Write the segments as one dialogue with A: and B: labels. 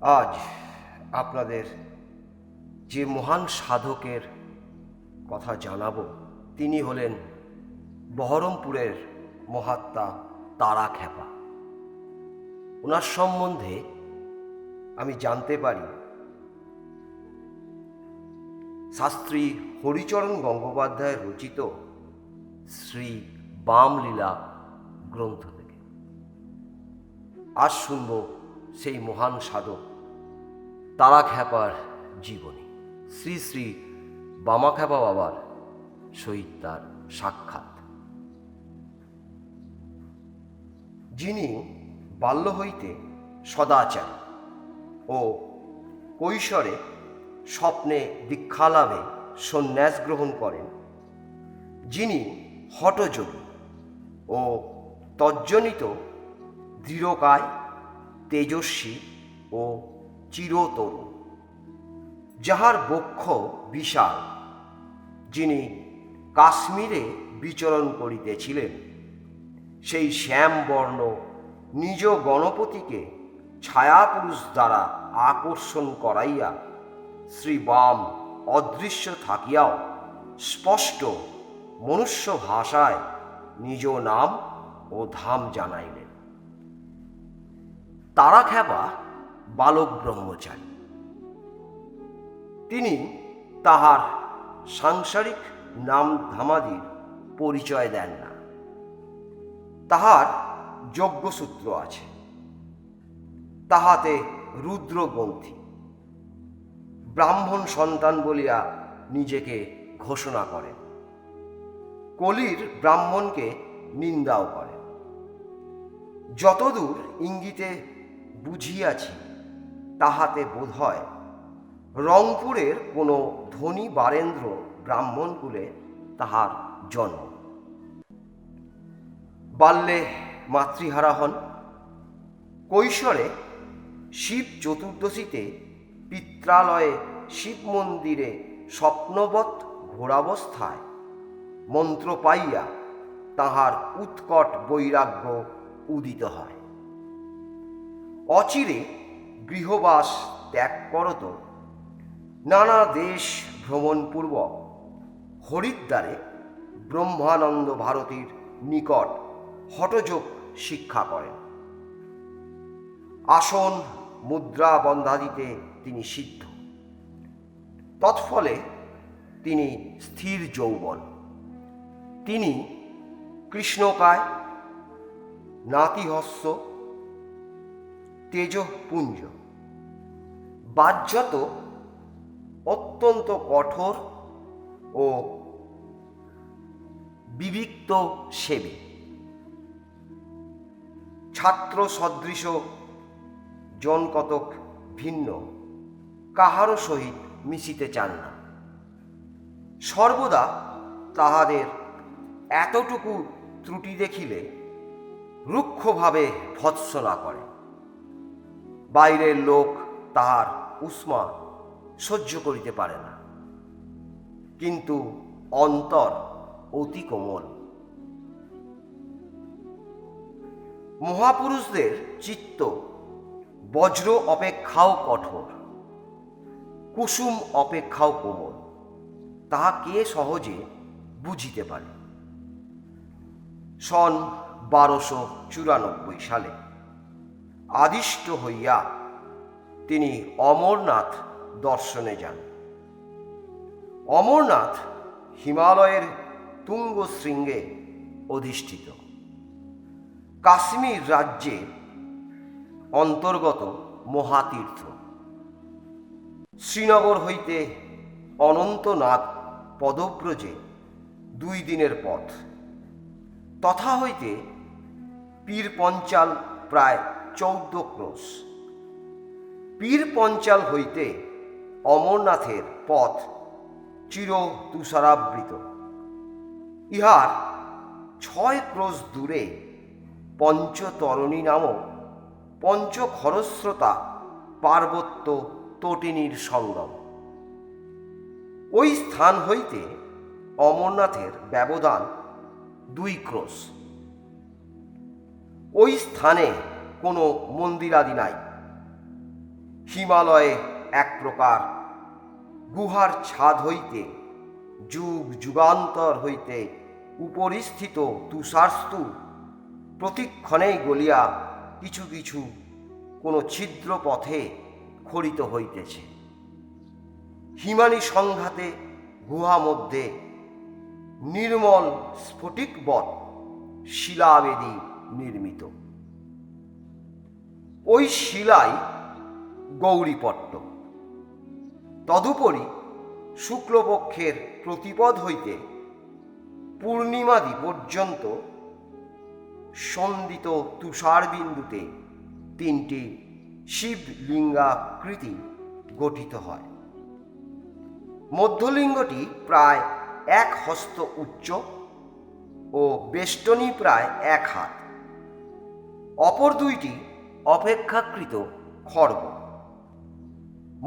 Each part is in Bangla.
A: আজ আপনাদের যে মহান সাধকের কথা জানাবো তিনি হলেন বহরমপুরের মহাত্মা তারাখ্যাপা। ওনার সম্বন্ধে আমি জানতে পারি শাস্ত্রী হরিচরণ গঙ্গোপাধ্যায় রচিত শ্রী বামলীলা গ্রন্থ থেকে। আজ শুনব সেই মহান সাধক তারাখ্যাপার জীবনী। শ্রী শ্রী বামাখ্যাপা বাবার সহিত তার সাক্ষাৎ। যিনি বাল্য হইতে সদাচারী ও কৈশোরে স্বপ্নে দীক্ষালাভে সন্ন্যাস গ্রহণ করেন, যিনি হঠযোগী ও তজ্জনিত দৃঢ়কায়, তেজস্বী ও চিরতরুণ, যাহার বক্ষ বিশাল, যিনি কাশ্মীরে বিচরণ করিতেছিলেন, সেই শ্যামবর্ণ নিজ গণপতিকে ছায়াপুরুষ দ্বারা আকর্ষণ করাইয়া শ্রী বাম অদৃশ্য থাকিয়াও স্পষ্ট মনুষ্য ভাষায় নিজ নাম ও ধাম জানাইলেন। তারাখ্যাপা বালক ব্রহ্মচারী। তিনি তাহার সাংসারিক নাম ধামাদির পরিচয় দেন না। তাহার যজ্ঞসূত্র আছে, তাহাতে রুদ্রগ্রন্থি। ব্রাহ্মণ সন্তান বলিয়া নিজেকে ঘোষণা করেন। কলির ব্রাহ্মণকে নিন্দাও করেন। যতদূর ইঙ্গিতে বুঝিয়াছি তাহাতে বোধ হয় রংপুরের কোনো ধনী বারেন্দ্র ব্রাহ্মণকুলে তাহার জন্ম। বাল্যে মাতৃহারা হন। কৈশোরে শিব চতুর্দশীতে পিত্রালয়ে শিব মন্দিরে স্বপ্নবৎ ঘোরাবস্থায় মন্ত্র পাইয়া তাহার উৎকট বৈরাগ্য উদিত হয়। অচিরে গৃহবাস ত্যাগ করত নানা দেশ ভ্রমণপূর্বক হরিদ্বারে ব্রহ্মানন্দ ভারতীর নিকট হঠযোগ শিক্ষা করেন। আসন মুদ্রা বন্ধাদিতে তিনি সিদ্ধ। তৎফলে তিনি স্থির যৌবন। তিনি কৃষ্ণকায়, নাতিহস্য, তেজপুঞ্জ, বাহ্যত অত্যন্ত কঠোর ও বিবিক্ত সেবী। ছাত্র সদৃশ জনকতক ভিন্ন কাহারও সহিত মিশিতে চান না। সর্বদা তাহাদের এতটুকু ত্রুটি দেখিলে রুক্ষভাবে ভৎসনা করে। বাইরের লোক তাহার উষ্মা সহ্য করিতে পারে না, কিন্তু অন্তর অতি কোমল। মহাপুরুষদের চিত্ত বজ্র অপেক্ষাও কঠোর, কুসুম অপেক্ষাও কোমল। তাহা কে সহজে বুঝিতে পারে? সন 1294 সালে আদিষ্ট হইয়া তিনি অমরনাথ দর্শনে যান। অমরনাথ হিমালয়ের তুঙ্গ শৃঙ্গে অধিষ্ঠিত, কাশ্মীর রাজ্যে অন্তর্গত মহাতীর্থ। শ্রীনগর হইতে অনন্তনাগ পদব্রজে 2 দিনের পথ। তথা হইতে পীর পঞ্চাল প্রায় 14 ক্রোশ। পীর পঞ্চাল হইতে অমরনাথের পথ চির তুষারাবৃত। ইহার 6 ক্রোশ দূরে পঞ্চতরণী নামক পঞ্চখরস্রোতা পার্বত্য তটিনীর সঙ্গম। ওই স্থান হইতে অমরনাথের ব্যবধান 2 ক্রোশ। ওই স্থানে কোনো মন্দিরাদি নাই। হিমালয়ে এক প্রকার গুহার ছাদ হইতে যুগ যুগান্তর হইতে উপরিস্থিত তুষারস্তূপ প্রতিক্ষণেই গলিয়া কিছু কিছু কোনো ছিদ্র পথে খড়িত হইতেছে। হিমানী সংঘাতে গুহা মধ্যে নির্মল স্ফটিকবৎ শিলাবেদী নির্মিত। ওই শিলাই গৌরীপট্ট। তদুপরি শুক্লপক্ষের প্রতিপদ হইতে পূর্ণিমাদি পর্যন্ত সন্দিত তুষারবিন্দুতে 3টি শিবলিঙ্গাকৃতি গঠিত হয়। মধ্যলিঙ্গটি প্রায় 1 হস্ত উচ্চ ও বেষ্টনী প্রায় 1 হাত। অপর দুইটি অপেক্ষাকৃত খর্ব।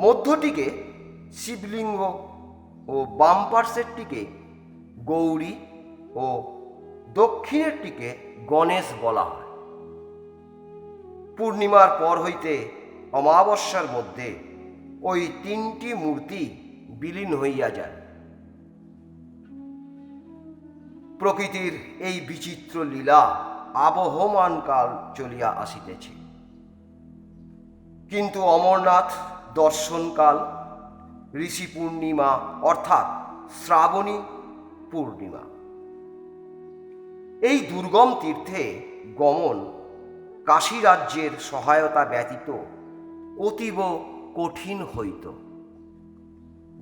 A: মধ্যটিকে শিবলিঙ্গ ও বাম পার্শ্বেরটিকে গৌরী ও দক্ষিণেরটিকে গণেশ বলা হয়। পূর্ণিমার পর হইতে অমাবস্যার মধ্যে ওই 3টি মূর্তি বিলীন হইয়া যায়। প্রকৃতির এই বিচিত্র লীলা আবহমানকাল চলিয়া আসিতেছে। কিন্তু অমরনাথ দর্শনকাল ঋষি পূর্ণিমা অর্থাৎ শ্রাবণী পূর্ণিমা। এই দুর্গম তীর্থে গমন কাশী রাজ্যের সহায়তা ব্যতীত অতীব কঠিন হইত।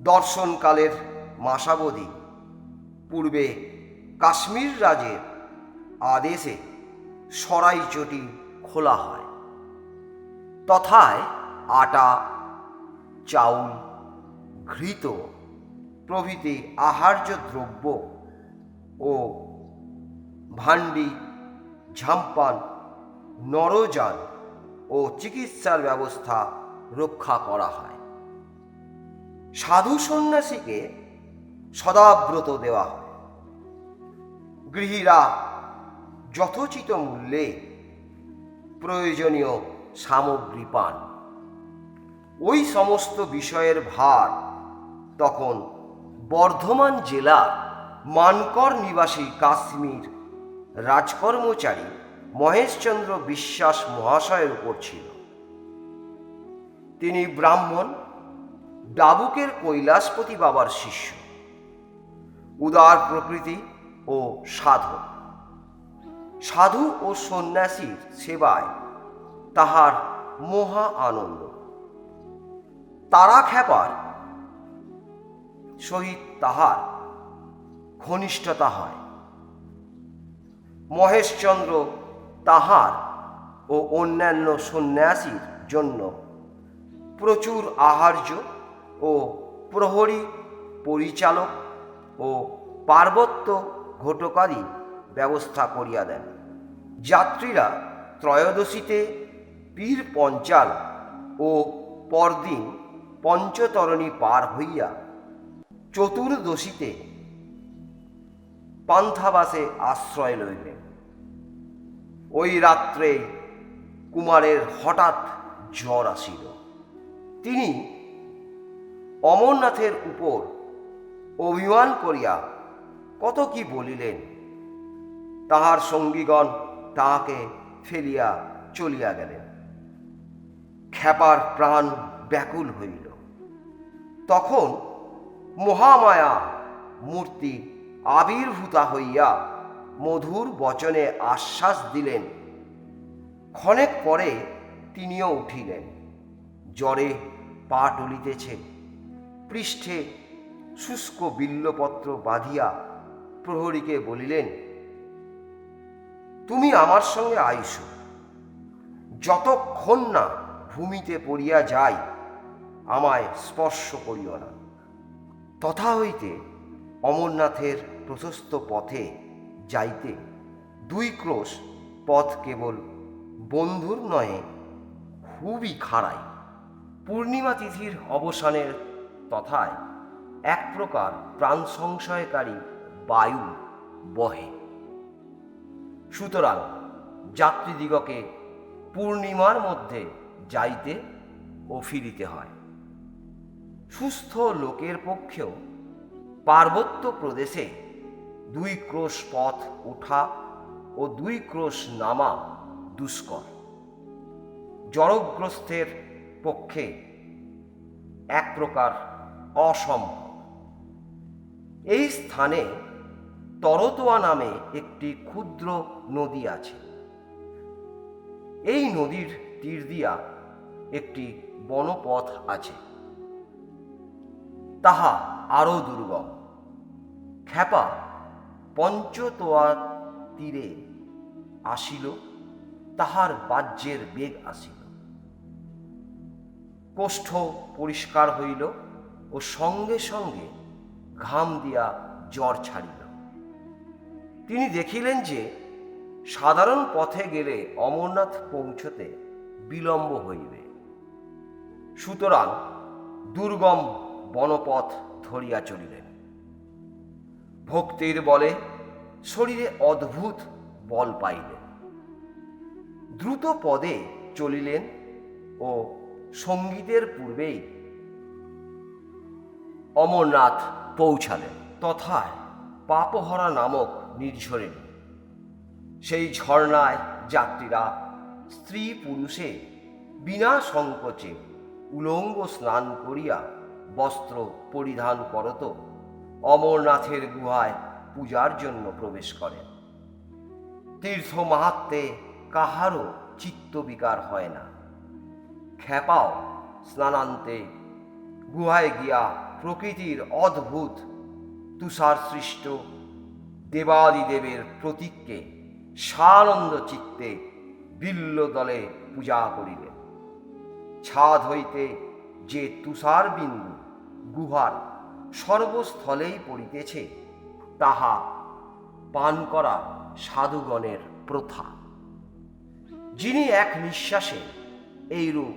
A: দর্শনকালের মাসাবধি পূর্বে কাশ্মীর রাজের আদেশে সরাইচটি খোলা হয়। তথায় আটা, চাউল, ঘৃত প্রভৃতি আহার্য দ্রব্য ও ভান্ডি, ঝাম্পান, নরজান ও চিকিৎসার ব্যবস্থা রক্ষা করা হয়। সাধু সন্ন্যাসীকে সদাব্রত দেওয়া হয়। গৃহীরা যথোচিত মূল্যে প্রয়োজনীয় সামগ্রী পান। ওই সমস্ত বিষয়ের ভার তখন বর্ধমান জেলার মানকর নিবাসী কাশ্মীর রাজকর্মচারী মহেশচন্দ্র বিশ্বাস মহাশয়ের উপর ছিল। তিনি ব্রাহ্মণ, ডাবুকের কৈলাসপতি বাবার শিষ্য, উদার প্রকৃতি ও সাধক। সাধু ও সন্ন্যাসীর সেবায় তাহার মহা আনন্দ। তারা খ্যাপার সহিত তাহার ঘনিষ্ঠতা হয়। মহেশচন্দ্র তাহার ও অন্যান্য সন্ন্যাসীর জন্য প্রচুর আহার্য ও প্রহরী, পরিচালক ও পার্বত্য ঘটকাদি ব্যবস্থা করিয়া দেন। যাত্রীরা ত্রয়োদশীতে পীর পঞ্চাল ও পরদিন পঞ্চতরণী পার হইয়া চতুর্দশীতে পান্থাবাসে আশ্রয় লইলেন। ওই রাত্রে কুমারের হঠাৎ জ্বর আসিল। তিনি অমরনাথের উপর অভিমান করিয়া কত কি বলিলেন। তাহার সঙ্গীগণ তাহাকে ফেলিয়া চলিয়া গেলেন। খ্যাপার প্রাণ ব্যাকুল হইল। তখন মহামায়া মূর্তি আবির্ভূতা হইয়া মধুর বচনে আশ্বাস দিলেন। ক্ষণেক পরে তিনিও উঠিলেন। জ্বরে পা টলিতেছে। পৃষ্ঠে শুষ্ক বিল্লপত্র বাঁধিয়া প্রহরীকে বলিলেন, তুমি আমার সঙ্গে আইস, যতক্ষণ না ভূমিতে পড়িয়া যাই আমায় স্পর্শ করিও না। তথা হইতে অমরনাথের প্রশস্ত পথে যাইতে 2 ক্রোশ পথ কেবল বন্ধুর নহে খুবই খাড়াই। পূর্ণিমা তিথির অবসানের তথায় এক প্রকার প্রাণ সংশয়কারী বায়ু বহে। সুতরাং যাত্রীদিগকে পূর্ণিমার মধ্যে যাইতে ও ও ফিরিতে হয়। সুস্থ লোকের পক্ষেও পার্বত্য প্রদেশে 2 ক্রোশ পথ ওঠা ও 2 ক্রোশ নামা দুষ্কর, জড়গ্রস্তের পক্ষে এক প্রকার অসম্ভব। এই স্থানে তরতোয়া নামে একটি ক্ষুদ্র নদী আছে। এই নদীর তীর দিয়া একটি বনপথ আছে, তাহা আরো দুর্গম। ক্ষেপা পঞ্চতোয়া তীরে আসিল, তাহার বাহ্যের বেগ আসিল, কোষ্ঠ পরিষ্কার হইল ও সঙ্গে সঙ্গে ঘাম দিয়া জ্বর ছাড়িল। তিনি দেখিলেন যে সাধারণ পথে গেলে অমরনাথ পৌঁছতে বিলম্ব হইবে, সুতরাং দুর্গম বনপথ ধরিয়া চলিলেন। ভক্তির বলে শরীরে অদ্ভুত বল পাইলেন। দ্রুত পদে চলিলেন ও সঙ্গীতের পূর্বেই অমরনাথ পৌঁছালেন। তথায় পাপহরা নামক নির্ঝরে, সেই ঝর্ণায় যাত্রীরা স্ত্রী পুরুষে বিনা সংকোচে উলঙ্গ স্নান করিয়া বস্ত্র পরিধান করত অমরনাথের গুহায় পূজার জন্য প্রবেশ করেন। তীর্থ মাহাত্ম্যে কাহারও চিত্তবিকার হয় না। ক্ষেপাও স্নানান্তে গুহায় গিয়া প্রকৃতির অদ্ভুত তুষার সৃষ্ট দেবাদিদেবের প্রতীককে সানন্দ চিত্তে বিল্ল দলে পূজা করিলেন। ছাদ হইতে যে তুষার বিন্দু গুহার সর্বস্থলেই পড়িতেছে, তাহা পান করা সাধুগণের প্রথা। যিনি এক নিঃশ্বাসে এইরূপ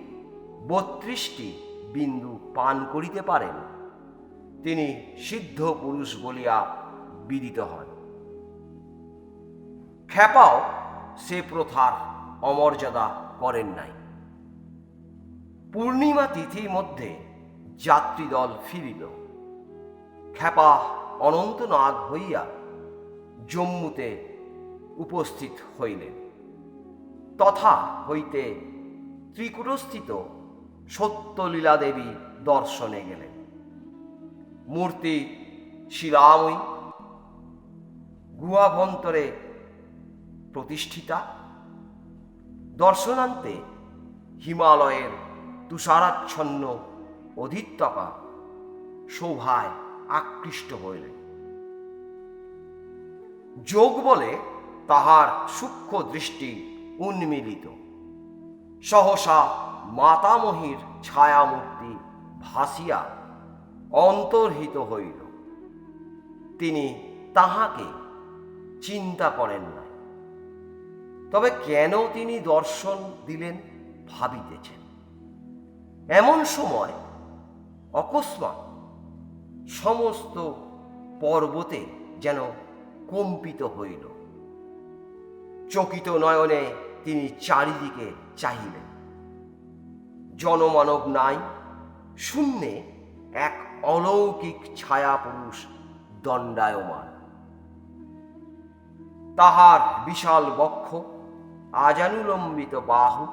A: 32টি বিন্দু পান করিতে পারেন, তিনি সিদ্ধ পুরুষ বলিয়া বিদিত হন। ক্ষেপাও সে প্রথার অমর্যাদা করেন নাই। পূর্ণিমা তিথির মধ্যে যাত্রীদল ফিরিল। ক্ষেপা অনন্তনাগ হইয়া জম্মুতে উপস্থিত হইলেন। তথা হইতে ত্রিকুটস্থিত সত্যলীলা দেবী দর্শনে গেলেন। মূর্তি শিলাময়ী, গুহাভন্তরে প্রতিষ্ঠিতা। দর্শনান্তে হিমালয়ের তুষারাচ্ছন্ন অধিত্যকা শোভায় আকৃষ্ট হইলেন। যোগ বলে তাহার সূক্ষ্ম দৃষ্টি উন্মিলিত। সহসা মাতামহীর ছায়ামূর্তি ভাসিয়া অন্তর্হিত হইল। তিনি তাহাকে চিন্তা করেন না, তবে কেন তিনি দর্শন দিলেন ভাবিতেছেন। এমন সময় অকস্মাৎ সমস্ত পর্বতে যেন কম্পিত হইল। চকিত নয়নে তিনি চারিদিকে চাহিলেন। জনমানব নাই, শূন্যে এক অলৌকিক ছায়া পুরুষ দণ্ডায়মান। তাহার বিশাল বক্ষ, আজানুলম্বিত বাহু,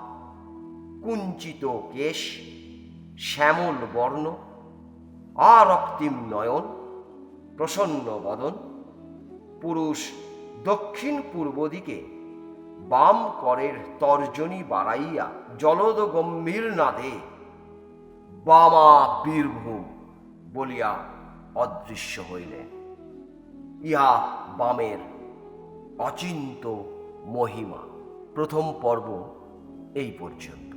A: কুঞ্চিত কেশ, শ্যামল বর্ণ, আরক্তিম নয়ন, প্রসন্ন বদন। পুরুষ দক্ষিণ পূর্ব দিকে বাম করের তর্জনী বাড়াইয়া জলদ গম্ভীর নাদে বামা বীরভূম বলিয়া অদৃশ্য হইলেন। ইহা বামের অচিন্ত মহিমা। প্রথম পর্ব এই পর্যন্ত।